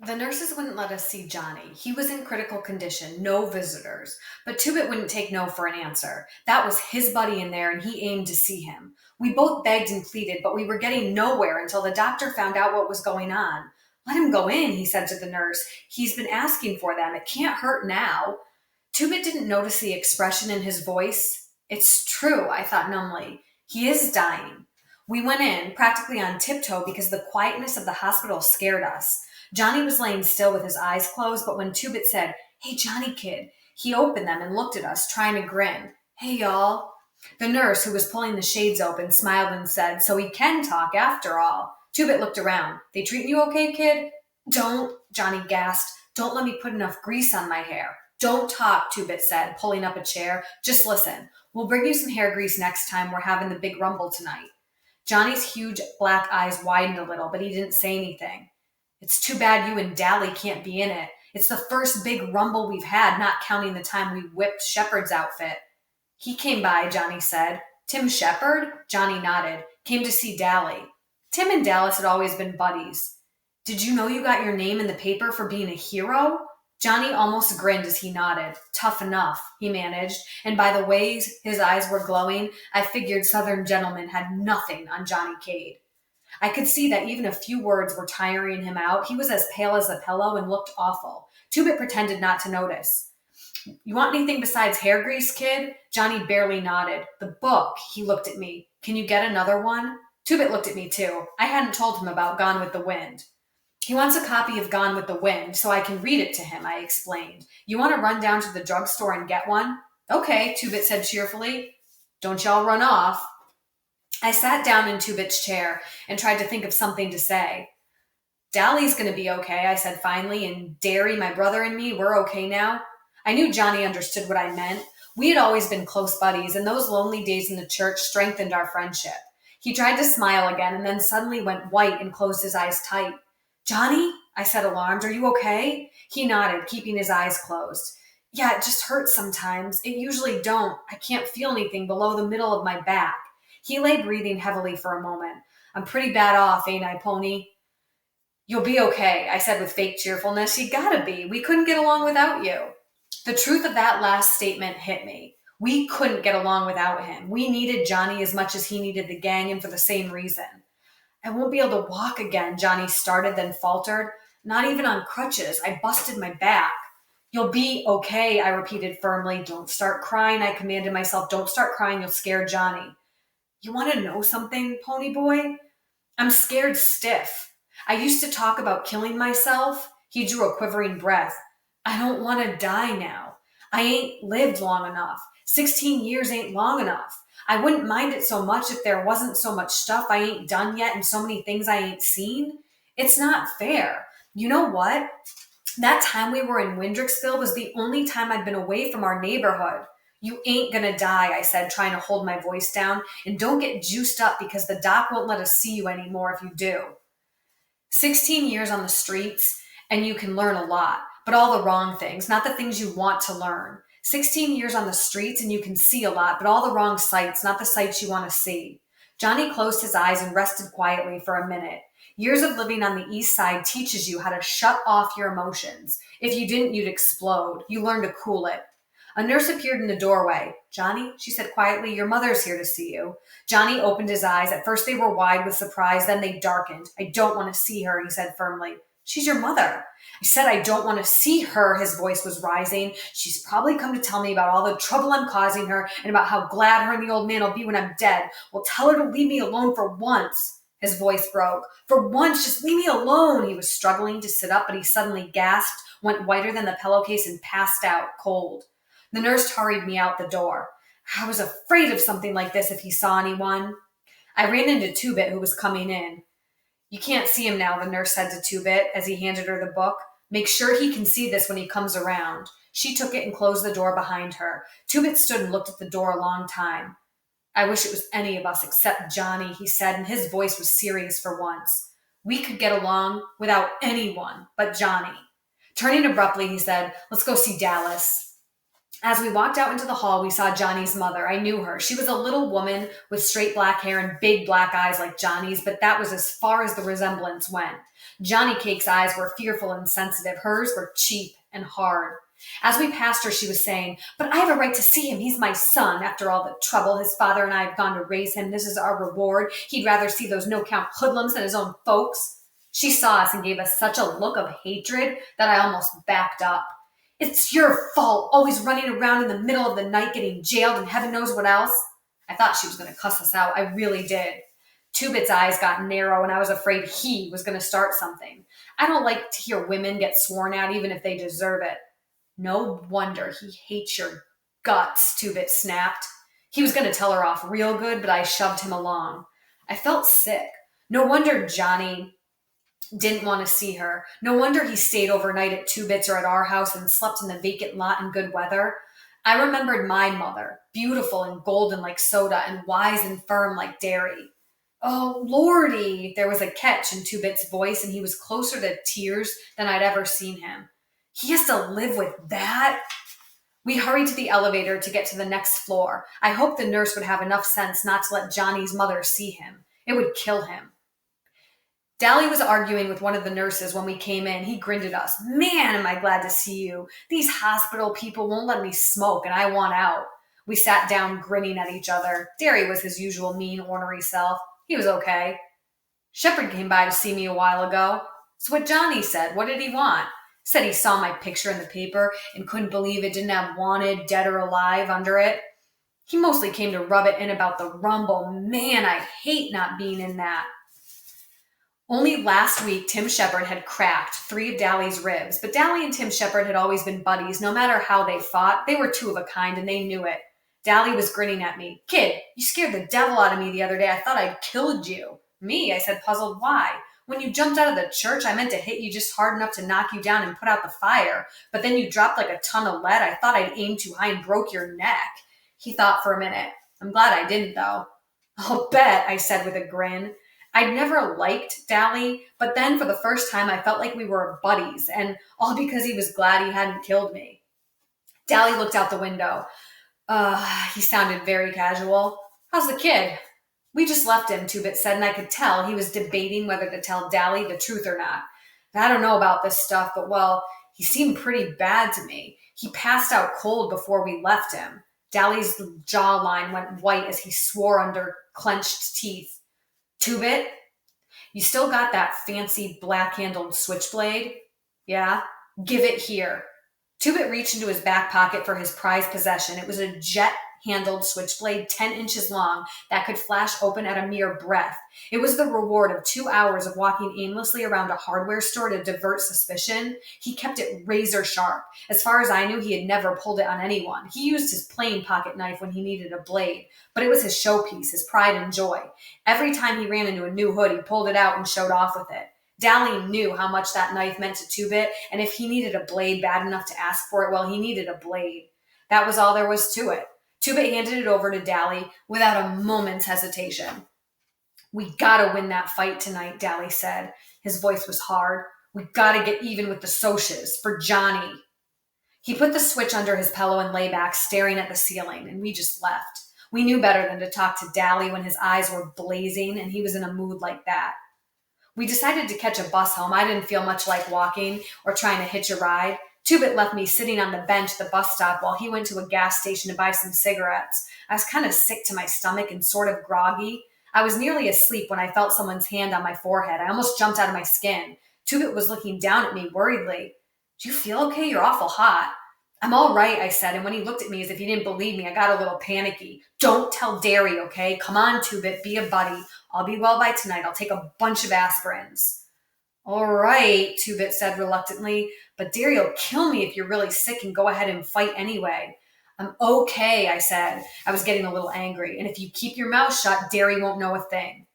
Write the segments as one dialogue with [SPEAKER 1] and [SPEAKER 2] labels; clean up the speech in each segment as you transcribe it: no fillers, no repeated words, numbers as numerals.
[SPEAKER 1] The nurses wouldn't let us see Johnny. He was in critical condition, no visitors. But Tubit wouldn't take no for an answer. That was his buddy in there, and he aimed to see him. We both begged and pleaded, but we were getting nowhere until the doctor found out what was going on. Let him go in, he said to the nurse. He's been asking for them. It can't hurt now. Tubit didn't notice the expression in his voice. It's true, I thought numbly. He is dying. We went in, practically on tiptoe, because the quietness of the hospital scared us. Johnny was laying still with his eyes closed, but when Tubit said, "Hey, Johnny kid," he opened them and looked at us, trying to grin. "Hey, y'all." The nurse, who was pulling the shades open, smiled and said, "So he can talk after all." Tubit looked around. "They treating you okay, kid?" "Don't," Johnny gasped. "Don't let me put enough grease on my hair." "Don't talk," Tubit said, pulling up a chair. "Just listen. We'll bring you some hair grease next time we're having the big rumble tonight." Johnny's huge black eyes widened a little, but he didn't say anything. "It's too bad you and Dally can't be in it. It's the first big rumble we've had, not counting the time we whipped Shepard's outfit." "He came by," Johnny said. "Tim Shepard?" Johnny nodded. "Came to see Dally." Tim and Dallas had always been buddies. "Did you know you got your name in the paper for being a hero?" Johnny almost grinned as he nodded. "Tough enough," he managed, and by the ways his eyes were glowing, I figured Southern gentlemen had nothing on Johnny Cade. I could see that even a few words were tiring him out. He was as pale as a pillow and looked awful. Tubit pretended not to notice. "You want anything besides hair grease, kid?" Johnny barely nodded. "The book," he looked at me. "Can you get another one?" Tubit looked at me too. I hadn't told him about Gone with the Wind. "He wants a copy of Gone with the Wind so I can read it to him," I explained. "You want to run down to the drugstore and get one?" "Okay," Tubit said cheerfully. "Don't y'all run off." I sat down in Tubit's chair and tried to think of something to say. "Dally's going to be okay," I said finally, "and Derry, my brother, and me, we're okay now." I knew Johnny understood what I meant. We had always been close buddies, and those lonely days in the church strengthened our friendship. He tried to smile again and then suddenly went white and closed his eyes tight. "Johnny?" I said, alarmed. "Are you okay?" He nodded, keeping his eyes closed. "Yeah, it just hurts sometimes. It usually don't. I can't feel anything below the middle of my back." He lay breathing heavily for a moment. "I'm pretty bad off, ain't I, Pony?" "You'll be okay," I said with fake cheerfulness. "You gotta be. We couldn't get along without you." The truth of that last statement hit me. We couldn't get along without him. We needed Johnny as much as he needed the gang, and for the same reason. "I won't be able to walk again," Johnny started, then faltered. "Not even on crutches. I busted my back." "You'll be okay," I repeated firmly. "Don't start crying," I commanded myself. "Don't start crying. You'll scare Johnny." "You want to know something, Pony Boy? I'm scared stiff. I used to talk about killing myself." He drew a quivering breath. "I don't want to die now. I ain't lived long enough. 16 years ain't long enough. I wouldn't mind it so much if there wasn't so much stuff I ain't done yet and so many things I ain't seen. It's not fair. You know what? That time we were in Windricksville was the only time I'd been away from our neighborhood." "You ain't gonna die," I said, trying to hold my voice down. "And don't get juiced up because the doc won't let us see you anymore if you do." 16 years on the streets, and you can learn a lot, but all the wrong things, not the things you want to learn. 16 years on the streets, and you can see a lot, but all the wrong sights, not the sights you want to see. Johnny closed his eyes and rested quietly for a minute. Years of living on the east side teaches you how to shut off your emotions. If you didn't, you'd explode. You learn to cool it. A nurse appeared in the doorway. "Johnny," she said quietly, "your mother's here to see you." Johnny opened his eyes. At first they were wide with surprise, then they darkened. "I don't want to see her," he said firmly. "She's your mother." I said I don't want to see her. His voice was rising. "She's probably come to tell me about all the trouble I'm causing her and about how glad her and the old man will be when I'm dead. Well, tell her to leave me alone for once." His voice broke. "For once, just leave me alone." He was struggling to sit up, but he suddenly gasped, went whiter than the pillowcase, and passed out cold. The nurse hurried me out the door. I was afraid of something like this if he saw anyone. I ran into Tubit, who was coming in. "You can't see him now," the nurse said to Tubit as he handed her the book. "Make sure he can see this when he comes around." She took it and closed the door behind her. Tubit stood and looked at the door a long time. "I wish it was any of us except Johnny," he said, and his voice was serious for once. "We could get along without anyone but Johnny." Turning abruptly, he said, "Let's go see Dallas." As we walked out into the hall, we saw Johnny's mother. I knew her. She was a little woman with straight black hair and big black eyes like Johnny's, but that was as far as the resemblance went. Johnny Cake's eyes were fearful and sensitive. Hers were cheap and hard. As we passed her, she was saying, "But I have a right to see him. He's my son. After all the trouble his father and I have gone to raise him, this is our reward. He'd rather see those no-count hoodlums than his own folks." She saw us and gave us such a look of hatred that I almost backed up. "It's your fault, always running around in the middle of the night getting jailed and heaven knows what else." I thought she was going to cuss us out. I really did. Two-Bit's eyes got narrow and I was afraid he was going to start something. I don't like to hear women get sworn at even if they deserve it. "No wonder he hates your guts," Two-Bit snapped. He was going to tell her off real good, but I shoved him along. I felt sick. No wonder Johnny didn't want to see her. No wonder he stayed overnight at Two-Bit's or at our house and slept in the vacant lot in good weather. I remembered my mother, beautiful and golden like soda and wise and firm like dairy. "Oh, Lordy," there was a catch in Two-Bit's voice, and he was closer to tears than I'd ever seen him. "He has to live with that?" We hurried to the elevator to get to the next floor. I hoped the nurse would have enough sense not to let Johnny's mother see him. It would kill him. Dally was arguing with one of the nurses when we came in. He grinned at us. "Man, am I glad to see you. These hospital people won't let me smoke, and I want out." We sat down grinning at each other. Derry was his usual mean, ornery self. He was okay. "Shepard came by to see me a while ago." "It's what Johnny said. What did he want?" "Said he saw my picture in the paper and couldn't believe it didn't have 'wanted, dead or alive' under it. He mostly came to rub it in about the Rumble. Man, I hate not being in that." Only last week, Tim Shepard had cracked 3 of Dally's ribs, but Dally and Tim Shepard had always been buddies. No matter how they fought, they were two of a kind, and they knew it. Dally was grinning at me. "Kid, you scared the devil out of me the other day. I thought I'd killed you." "Me?" I said, puzzled. "Why? When you jumped out of the church, I meant to hit you just hard enough to knock you down and put out the fire. But then you dropped like a ton of lead. I thought I'd aimed too high and broke your neck." He thought for a minute. "I'm glad I didn't, though." "I'll bet," I said with a grin. I'd never liked Dally, but then for the first time I felt like we were buddies, and all because he was glad he hadn't killed me. Dally looked out the window. He sounded very casual. "How's the kid?" "We just left him," Two-Bit said, and I could tell he was debating whether to tell Dally the truth or not. "I don't know about this stuff, but well, he seemed pretty bad to me. He passed out cold before we left him." Dally's jawline went white as he swore under clenched teeth. "Two-Bit, you still got that fancy black-handled switchblade?" "Yeah." "Give it here." Two-Bit reached into his back pocket for his prized possession. It was a jet-handled switchblade 10 inches long that could flash open at a mere breath. It was the reward of 2 hours of walking aimlessly around a hardware store to divert suspicion. He kept it razor sharp. As far as I knew, he had never pulled it on anyone. He used his plain pocket knife when he needed a blade, but it was his showpiece, his pride and joy. Every time he ran into a new hood, he pulled it out and showed off with it. Dally knew how much that knife meant to Two-Bit, and if he needed a blade bad enough to ask for it, well, he needed a blade. That was all there was to it. Two-Bit handed it over to Dally without a moment's hesitation. "We gotta win that fight tonight," Dally said. His voice was hard. "We gotta get even with the Socs, for Johnny." He put the switch under his pillow and lay back, staring at the ceiling, and we just left. We knew better than to talk to Dally when his eyes were blazing and he was in a mood like that. We decided to catch a bus home. I didn't feel much like walking or trying to hitch a ride. Two-Bit left me sitting on the bench at the bus stop while he went to a gas station to buy some cigarettes. I was kind of sick to my stomach and sort of groggy. I was nearly asleep when I felt someone's hand on my forehead. I almost jumped out of my skin. Two-Bit was looking down at me worriedly. "Do you feel okay? You're awful hot." "I'm all right," I said, and when he looked at me as if he didn't believe me, I got a little panicky. "Don't tell Derry, okay? Come on, Two-Bit, be a buddy. I'll be well by tonight. I'll take a bunch of aspirins." "All right," Two-Bit said reluctantly, "but Derry'll kill me if you're really sick and go ahead and fight anyway." "I'm okay," I said. I was getting a little angry. "And if you keep your mouth shut, Derry won't know a thing."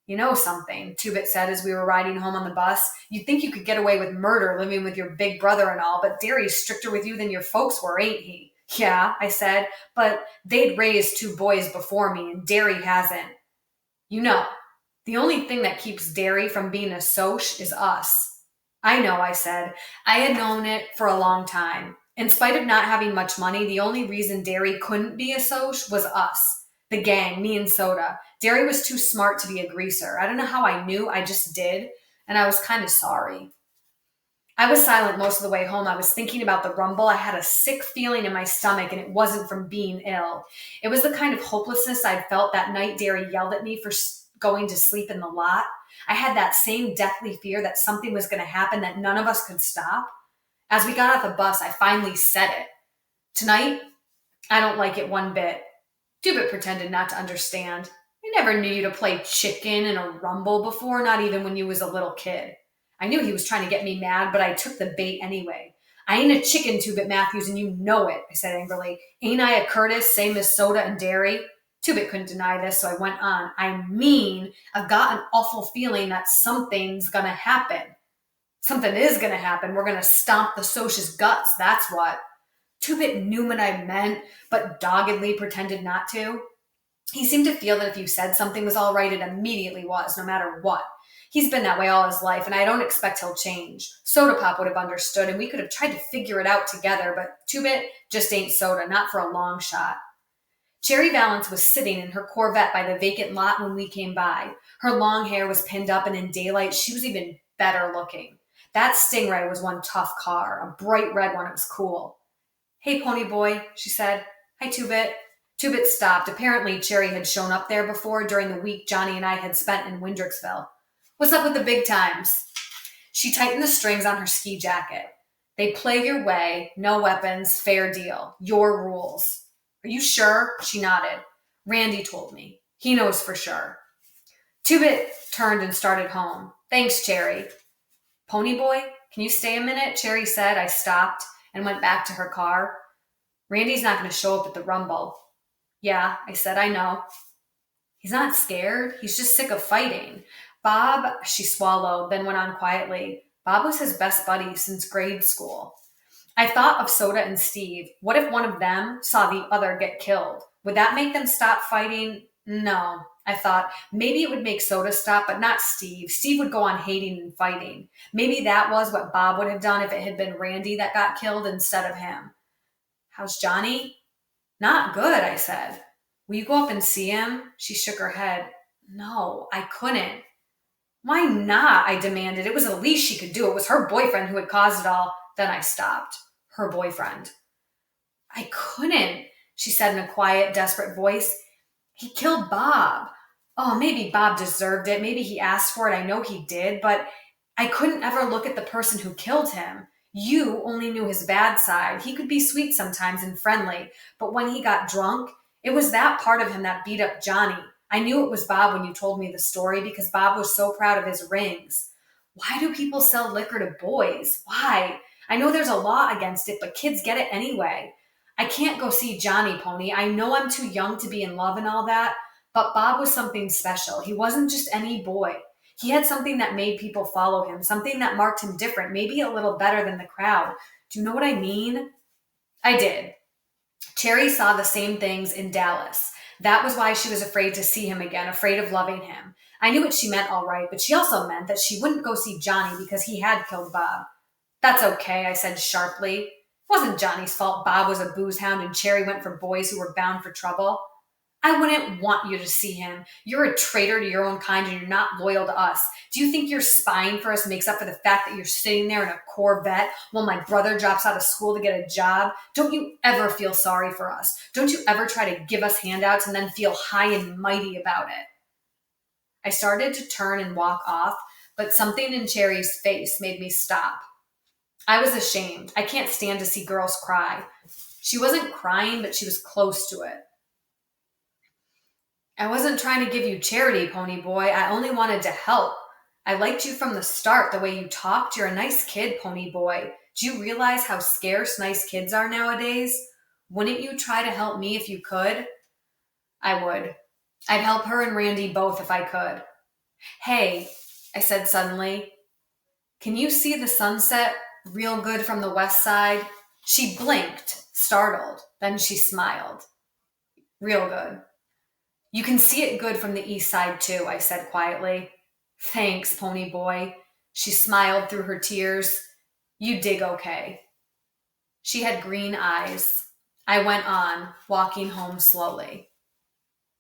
[SPEAKER 1] "You know something," Two-Bit said as we were riding home on the bus. "You'd think you could get away with murder living with your big brother and all, but Derry's stricter with you than your folks were, ain't he?" "Yeah," I said, "but they'd raised 2 boys before me, and Derry hasn't." "You know, the only thing that keeps Derry from being a Soc is us." "I know," I said. I had known it for a long time. In spite of not having much money, the only reason Derry couldn't be a soc was us. The gang, me and Soda. Derry was too smart to be a greaser. I don't know how I knew, I just did. And I was kind of sorry. I was silent most of the way home. I was thinking about the rumble. I had a sick feeling in my stomach, and it wasn't from being ill. It was the kind of hopelessness I'd felt that night Derry yelled at me for going to sleep in the lot. I had that same deathly fear that something was going to happen that none of us could stop. As we got off the bus, I finally said it. Tonight, I don't like it one bit. Dubit pretended not to understand. I never knew you to play chicken in a rumble before, not even when you was a little kid. I knew he was trying to get me mad, but I took the bait anyway. I ain't a chicken, Two-Bit Matthews, and you know it, I said angrily. Ain't I a Curtis, same as Soda and Derry? Two-Bit couldn't deny this, so I went on. I mean, I've got an awful feeling that something's gonna happen. Something is gonna happen. We're gonna stomp the Socia's guts, that's what. Two-Bit knew what I meant, but doggedly pretended not to. He seemed to feel that if you said something was all right, it immediately was, no matter what. He's been that way all his life, and I don't expect he'll change. Soda Pop would have understood, and we could have tried to figure it out together, but Two-Bit just ain't Soda, not for a long shot. Cherry Valance was sitting in her Corvette by the vacant lot when we came by. Her long hair was pinned up, and in daylight, she was even better looking. That Stingray was one tough car, a bright red one. It was cool. Hey, Pony Boy, she said. Hi, Two-Bit. Two-Bit stopped. Apparently, Cherry had shown up there before during the week Johnny and I had spent in Windricksville. What's up with the big times? She tightened the strings on her ski jacket. They play your way, no weapons, fair deal. Your rules. Are you sure? She nodded. Randy told me. He knows for sure. Two-Bit turned and started home. Thanks, Cherry. Pony Boy, can you stay a minute? Cherry said. I stopped and went back to her car. Randy's not going to show up at the rumble. Yeah, I said, I know. He's not scared. He's just sick of fighting. Bob, she swallowed, then went on quietly. Bob was his best buddy since grade school. I thought of Soda and Steve. What if one of them saw the other get killed? Would that make them stop fighting? No. I thought maybe it would make Soda stop, but not Steve. Steve would go on hating and fighting. Maybe that was what Bob would have done if it had been Randy that got killed instead of him. How's Johnny? Not good, I said. Will you go up and see him? She shook her head. No, I couldn't. Why not? I demanded. It was the least she could do. It was her boyfriend who had caused it all. Then I stopped. Her boyfriend. I couldn't, she said in a quiet, desperate voice. He killed Bob. Oh, maybe Bob deserved it. Maybe he asked for it. I know he did, but I couldn't ever look at the person who killed him. You only knew his bad side. He could be sweet sometimes and friendly, but when he got drunk, it was that part of him that beat up Johnny. I knew it was Bob when you told me the story because Bob was so proud of his rings. Why do people sell liquor to boys? Why? I know there's a law against it, but kids get it anyway. I can't go see Johnny, Pony. I know I'm too young to be in love and all that, but Bob was something special. He wasn't just any boy. He had something that made people follow him, something that marked him different, maybe a little better than the crowd. Do you know what I mean? I did. Cherry saw the same things in Dallas. That was why she was afraid to see him again, afraid of loving him. I knew what she meant all right, but she also meant that she wouldn't go see Johnny because he had killed Bob. That's okay, I said sharply. It wasn't Johnny's fault Bob was a booze hound and Cherry went for boys who were bound for trouble. I wouldn't want you to see him. You're a traitor to your own kind and you're not loyal to us. Do you think your spying for us makes up for the fact that you're sitting there in a Corvette while my brother drops out of school to get a job? Don't you ever feel sorry for us? Don't you ever try to give us handouts and then feel high and mighty about it? I started to turn and walk off, but something in Cherry's face made me stop. I was ashamed. I can't stand to see girls cry. She wasn't crying, but she was close to it. I wasn't trying to give you charity, Pony Boy. I only wanted to help. I liked you from the start, the way you talked. You're a nice kid, Pony Boy. Do you realize how scarce nice kids are nowadays? Wouldn't you try to help me if you could? I would. I'd help her and Randy both if I could. Hey, I said suddenly, can you see the sunset real good from the west side? She blinked, startled. Then she smiled. Real good. You can see it good from the east side, too, I said quietly. Thanks, Pony Boy. She smiled through her tears. You dig okay. She had green eyes. I went on, walking home slowly.